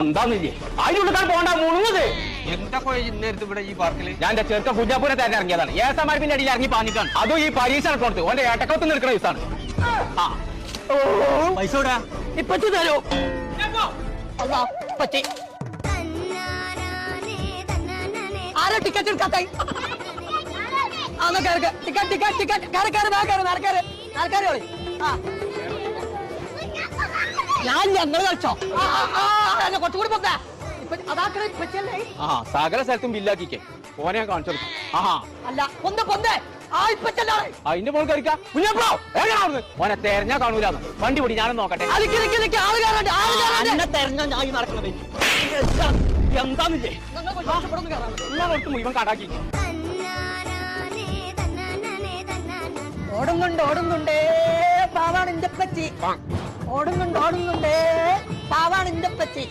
എന്താന്നില്ലേ അതിനുള്ളിൽ പോകണ്ട മുഴുവത് എന്തൊക്കെ നേരത്തെ ഇവിടെ ഈ പാർക്കില് ഞാൻ എന്റെ ചെറുക്ക കുഞ്ഞാപ്പൂരെ തന്നെ ഇറങ്ങിയതാണ് ഏസമാരിപ്പിന്റെ അടിയിൽ ഇറങ്ങി പാഞ്ഞിട്ടാണ് അതും ഈ പരീക്ഷ കൊടുത്ത് ഓന്റെ ഏട്ടക്കത്ത് നിൽക്കുന്ന ദിവസമാണ് പൈസ ഇടാ ഇപ്പച്ചു തരൂ ആരാ ടിക്കറ്റ് എടുക്കാത്ത ഞാൻ ഞങ്ങൾ കളിച്ചോ കുറച്ചുകൂടി പൊക്ക സകല സ്ഥലത്തും ബില്ലാക്കിക്കേ ഓനെ ഞാൻ കാണിച്ചു കൊടുക്കും അല്ല പൊന്ത പൊന്തേ അതിന്റെ മോൾ കളിക്കാം ഓനെ തെരഞ്ഞാ കാണൂലാന്ന് വണ്ടി പിടി ഞാനും നോക്കട്ടെ തെരഞ്ഞ ഞാൻ നടക്കണത് എന്താന്നില്ലേ മുഴുവൻ കടാക്കി ഓടുന്നുണ്ടേ പാവാണ് ഇന്റെ പച്ചി ഓടുന്നുണ്ടേ പാവാണ് ഇന്റെ പച്ചി